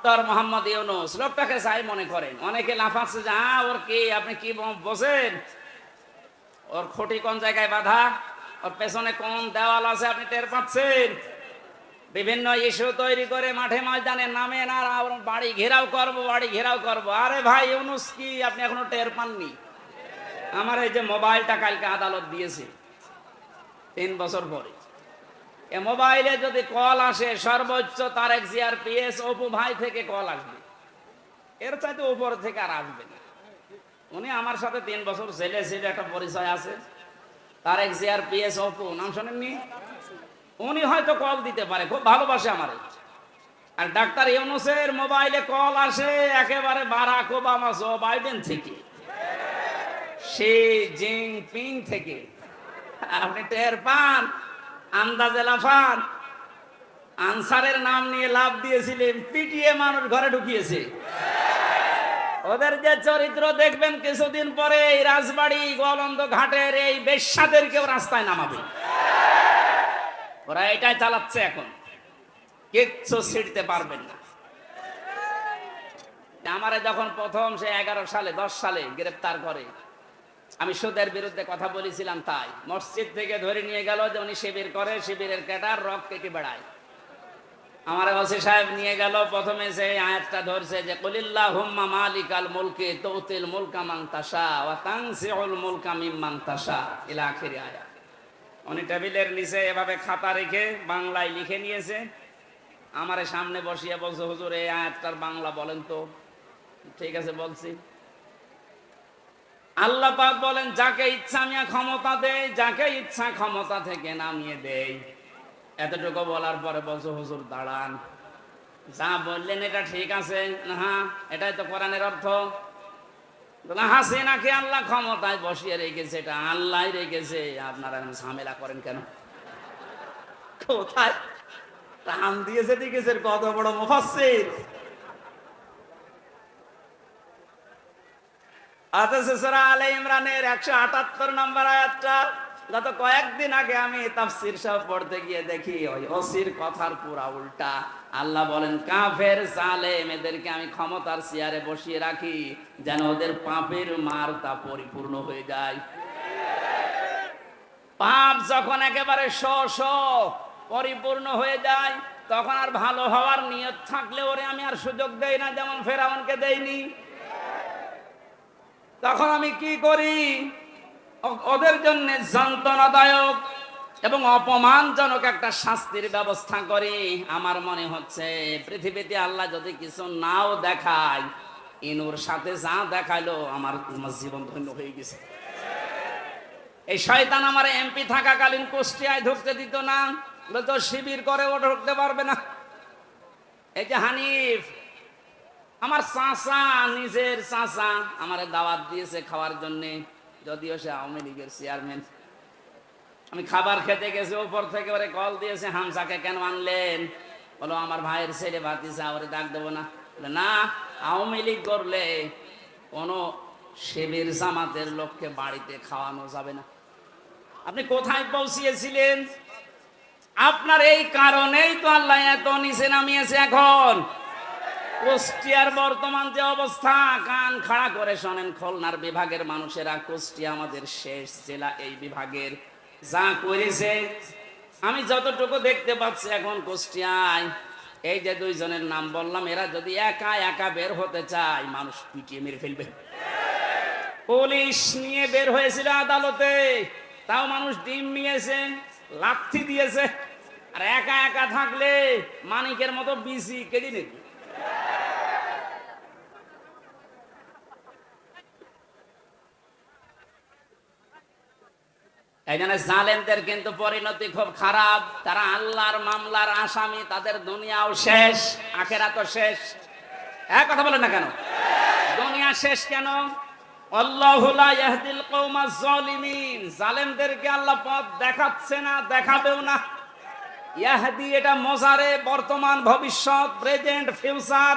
Doctor Mohammad Yunus লোকটাকে যাই মনে করেন, অনেকে লাফাচ্ছে যে ওর কি, আপনি কি বোঝেন, ওর খুঁটি কোন জায়গায় বাঁধা, ওর পেছনে কোন দেওয়াল আছে আপনি টের পাচ্ছেন? বিভিন্ন ইস্যু তৈরি করে মাঠে ময়দানে নামেন আর বাড়ি ঘেরাও করবো, বাড়ি ঘেরাও করবো। আরে ভাই ইউনূস কি আপনি এখনো টের পাননি? আমার এই যে মোবাইলটা কালকে আদালত দিয়েছে 3 বছর পরে, এ মোবাইলে যদি কল আসে সর্বোচ্চ তারেক জিয়ার পিএস অপু ভাই থেকে কল আসবে, এর চাইতে উপর থেকে আর আসবে না। উনি আমার সাথে 3 বছর জেলে ছিল, একটা পরিচয় আছে। তারেক জিয়ার পিএস অপু, নাম শোনেননি? উনি হয়তো কল দিতে পারে, খুব ভালোবাসে আমারে। আর ডাক্তার ইউনূসের মোবাইলে কল আসে একেবারে বারাক ওবামা জো বাইডেন থেকে, শি জিনপিং থেকে। আপনি টের পান? আন্দাজে লাফান। আনসারের নাম নিয়ে লাভ দিয়েছিলেন, পিটিয়ে মানুষ ঘরে ঢুকিয়েছে। ওদের যে চরিত্র দেখবেন কিছুদিন পরে এই রাজবাড়ি গোয়ালন্দ ঘাটের এই বেশ্যাদেরকেও রাস্তায় নামাবে। ওরা এটাই চালাচ্ছে এখন, কিচ্ছু ছিড়তে পারবেন না। আমারে যখন প্রথম সে 11 সালে 10 সালে গ্রেফতার করে, আমি সুদের বিরুদ্ধে কথা বলেছিলাম, তাই মসজিদ থেকে ধরে নিয়ে গেল যে উনি শিবির করে, শিবিরের ক্যাডার, রক কেটে বেড়ায়। আমার ওসি সাহেব নিয়ে গেল, প্রথমে যে আয়াতটা ধরছে যে কুলিল্লাহুম্মা মালিকাল মুলকি তুতিল মুলকা মান তাশা ওয়া তানজিউল মুলকা মিম্মান তাশা ইলা আখিরি আয়াত। উনি টেবিলের নিচে এভাবে খাতা রেখে বাংলায় লিখে নিয়েছে, আমারে সামনে বসিয়ে বলছে, হুজুর এই আয়াতটার বাংলা বলেন তো। ঠিক আছে বলছি। আল্লাহ পাক বলেন, যাকে ইচ্ছা আমি ক্ষমতা দেই, যাকে ইচ্ছা ক্ষমতা থেকে নামিয়ে দেই। এতটুকু বলার পরে বলছো, হুজুর দাঁড়ান, যা বললেন এটা ঠিক আছে না? হ্যাঁ, এটাই তো কোরআনের অর্থ। হাসিনাকে আল্লাহ ক্ষমতায় বসিয়ে রেখেছে, এটা আল্লাহ রেখেছে, আপনারা এখন ঝামেলা করেন কেন? কোথায় টান দিয়েছে দেখেছে, কত বড় মুফাসসির। অথচ সূরা আলে ইমরানের 178 নম্বর আয়াতটা গত কয়েকদিন আগে আমি তাফসীর সব পড়তে গিয়ে দেখি ওই ওসির কথার পুরা উল্টা। আল্লাহ বলেন, কাফের জালেম এদেরকে আমি ক্ষমতার চেয়ারে বসিয়ে রাখি যেন ওদের পাপের মারটা পরিপূর্ণ হয়ে যায়। পাপ যখন একেবারে পরিপূর্ণ হয়ে যায়, তখন আর ভালো হওয়ার নিয়ত থাকলে ওরে আমি আর সুযোগ দেই না, যেমন ফেরাউনকে দেইনি। তখন আমি কি করি? ওদের জন্য যন্ত্রণাদায়ক এবং অপমানজনক একটা শাস্তির ব্যবস্থা করি। আমার মনে হচ্ছে পৃথিবীতে আল্লাহ যদি কিছু নাও দেখায়, ইনুর সাথে যা দেখাইলো আমার জীবন ধন্য হয়ে গেছে। এই শয়তান আমার এমপি থাকাকালীন কুষ্টিয়ায় ঢুকতে দিত না, তো শিবির করে ও ঢুকতে পারবে না। এই যে হানিফ আমার চাচা, নিজের চাচা, আমার দাওয়াত দিয়েছে খাওয়ার জন্যে, যদিও সে আওয়ামী লীগের চেয়ারম্যান। আমি খাবার খেতে গেছি, উপর থেকে ওরে কল দিয়েছে, হামসাকে কেন আনলেন? বলো আমার ভাইয়ের ছেলে ভাতিজা, ওরে ডাক দেবো না? না, আওয়ামী লীগ করলে কোনো শিবির জামাতের লোককে বাড়িতে খাওয়ানো যাবে না। আপনি কোথায় পৌঁছিয়েছিলেন? আপনার এই কারণেই তো আল্লাহ এত নিচে নামিয়েছে। এখন কুষ্টিয়ার বর্তমান যে অবস্থা, কান খাড়া করে শোনেন খুলনার বিভাগের মানুষেরা, কুষ্টিয়া আমাদের শেষ জেলা, এই বিভাগের যা করেছে আমি যতটুকু দেখতে পাচ্ছি এখন কুষ্টিয়ায়, এই যে 2 জনের নাম বললাম, এরা যদি একা একা বের হতে চায়, মানুষ পিটিয়ে মেরে ফেলবে। পুলিশ নিয়ে বের হয়েছিল আদালতে, তাও মানুষ ডিম নিয়েছে, লাথি দিয়েছে। আর একা একা থাকলে মানিকের মতো বিসি কেটে নেবে। এই জন্য জালেমদের কিন্তু পরিণতি খুব খারাপ। তারা আল্লাহর মামলার আসামি, তাদের দুনিয়াও শেষ, আখিরাতও শেষ। এক কথা বলেন না কেন? দুনিয়া শেষ কেন? আল্লাহু লা ইয়াহদিল কওমাজ জালিমিন, জালেমদেরকে আল্লাহ পথ দেখাচ্ছে না, দেখাবেও না। ইয়াহদি এটা মোজারে, বর্তমান, ভবিষ্যৎ, প্রেজেন্ট, ফিউচার।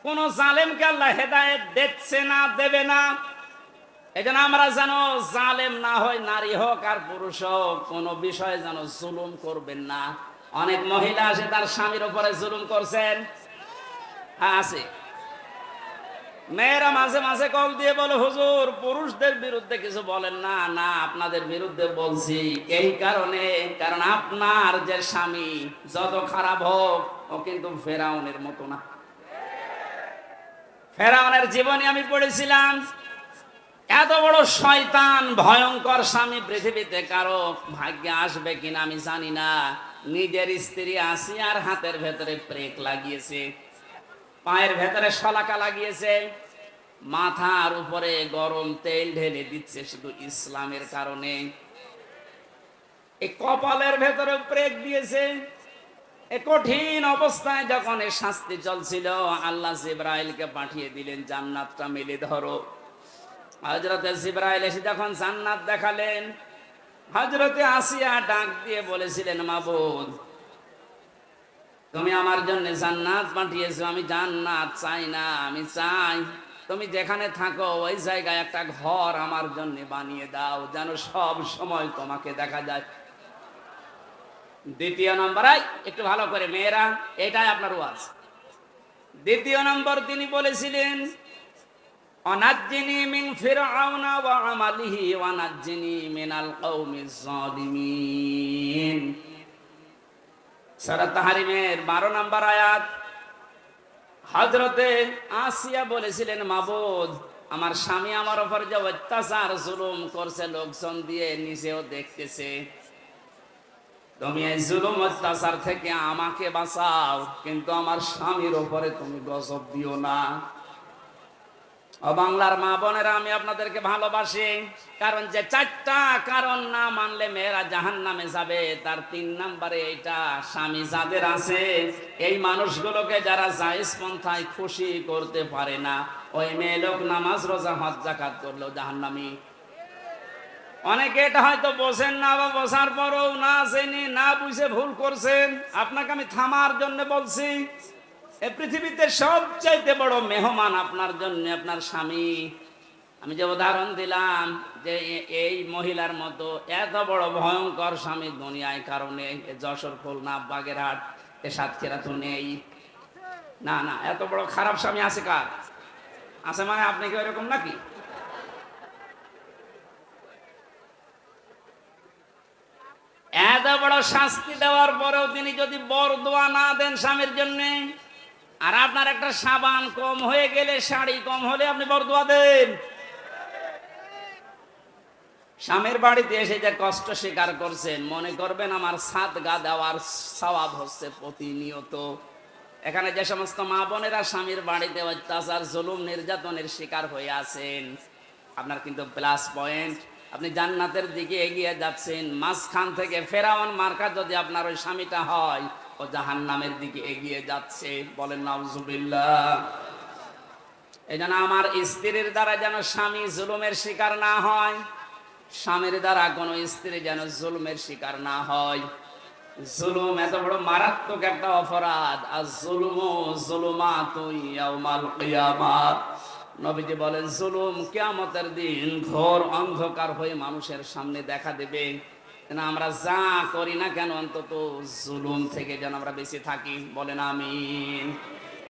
কোন জালেমকে আল্লাহ হেদায়েত দিচ্ছে না, দেবে না। এজন্য আমরা যেন জালেম না হয়, নারী হোক আর পুরুষ হোক, কোন বিষয়ে যেন জুলুম করবেন না। অনেক মহিলা আছে তার স্বামীর উপরে জুলুম করছেন, হ্যাঁ আছে। মেয়েরা মাঝে মাঝে কল দিয়ে বলে, হুজুর পুরুষদের বিরুদ্ধে কিছু বলেন না। না, আপনাদের বিরুদ্ধে বলছি এই কারণে, কারণ আপনার যে স্বামী যত খারাপ হোক, ও কিন্তু ফেরাউনের মতো না। ফেরাউনের জীবনী আমি পড়েছিলাম। এত বড় শয়তান ভয়ঙ্কর স্বামী পৃথিবীতে কারো ভাগ্যে আসবে কিনা আমি জানি না। নিজের স্ত্রী আসিয়ার হাতের ভেতরে প্রেক লাগিয়েছে, পায়ের ভেতরে শলাকা লাগিয়েছে, মাথার উপরে গরম তেল ঢেলে দিচ্ছে শুধু ইসলামের কারণে। এই কপালের ভেতরে প্রেক দিয়েছে। এই কঠিন অবস্থায় যখন এই শাস্তি চলছিল, আল্লাহ জিবরাইলকে পাঠিয়ে দিলেন, জান্নাতটা মেলে ধরো। হযরতে জিবরাইল এসে যখন জান্নাত দেখালেন, হযরতে আসিয়া ডাক দিয়ে বলেছিলেন, মাবুদ তুমি আমার জন্য জান্নাত পাঠিয়েছো, আমি জান্নাত চাই না, আমি চাই তুমি যেখানে থাকো ওই জায়গায় একটা ঘর আমার জন্য বানিয়ে দাও, যেন সব সময় তোমাকে দেখা যায়। দ্বিতীয় নম্বর, একটু ভালো করে মেয়েরা, এটাই আপনার ওয়াজ। দ্বিতীয় নম্বর তিনি বলেছিলেন, অনাজ্জিনি মিন ফিরআউনা ওয়া আমালিহি ওয়া নাজ্জিনি মিনাল কওমিজ জালিমিন। সূরা তাহরিমের 12 নম্বর আয়াত। হযরতে আসিয়া বলেছিলেন, মাবুদ আমার স্বামী আমার উপর যে অত্যাচার জুলুম করছে, লোকজন দিয়ে নিজেও দেখতেছে, তুমি এই জুলুম অত্যাচার থেকে আমাকে বাঁচাও, কিন্তু আমার স্বামীর উপরে তুমি গজব দিও না। ও বাংলার মা বোনেরা, আমি আপনাদেরকে ভালোবাসি, কারণ যে 4টা কারণ না মানলে মেয়েরা জাহান্নামে যাবে, তার 3 নম্বরে এইটা। স্বামী যাদের আছে, এই মানুষগুলোকে যারা জায়েজ পন্থায় খুশি করতে পারে না, ওই মেয়ে লোক নামাজ রোজা হজ যাকাত করলেও জাহান্নামী। অনেকে এটা হয়তো বোঝেন না, বা বোঝার পরও না জেনে না বুঝে ভুল করছেন। আপনাকে আমি থামার জন্য বলছি, এই পৃথিবীতে সবচাইতে বড় মেহমান আপনার জন্য আপনার স্বামী। আমি যে উদাহরণ দিলাম, যে এই মহিলার মতো এত বড় ভয়ঙ্কর স্বামী দুনিয়ায় কারণে যশোর, খুলনা, বাগেরহাট, এ সাতক্ষীরা তো নেই। না না, এত বড় খারাপ স্বামী আছে কার? আছে মানে আপনি কি এরকম নাকি? এত বড় শাস্তি দেওয়ার পরেও তিনি যদি বরদোয়া না দেন স্বামীর জন্য, আর আপনার একটা সাবান কম হয়ে গেলে, শাড়ি কম হলে আপনি বরদোয়া দেন। স্বামীর বাড়িতে এসে যে কষ্ট স্বীকার করছেন, মনে করবেন আমার সাদগা দেওয়ার সওয়াব হচ্ছে প্রতিনিয়ত। এখানে যে সমস্ত মা বোনেরা স্বামীর বাড়িতে অত্যাচার, জুলুম, নির্যাতনের শিকার হয়ে আছেন, আপনার কিন্তু প্লাস পয়েন্ট, আপনি জান্নাতের দিকে এগিয়ে যাচ্ছেন। মাঝখান থেকে ফেরাউন মার্কা যদি আপনার ওই স্বামীটা হয়, ও জাহান্নামের দিকে এগিয়ে যাচ্ছে। বলেন নাউজুবিল্লাহ। এই জন্য আমার স্ত্রীর দ্বারা যেন স্বামী জুলুমের শিকার না হয়, স্বামীর দ্বারা কোনো স্ত্রী যেন জুলুমের শিকার না হয়। জুলুম এত বড় মারাত্মক একটা অপরাধ। আর জুলুমু যুলুমাতুন ইয়াউমাল কিয়ামাহ, নবীজি বলেন জুলুম কিয়ামতের দিন ঘোর অন্ধকার হয়ে মানুষের সামনে দেখা দেবে। আমরা যা করি না কেন, অন্তত জুলুম থেকে যেন আমরা বেঁচে থাকি। বলেন আমিন।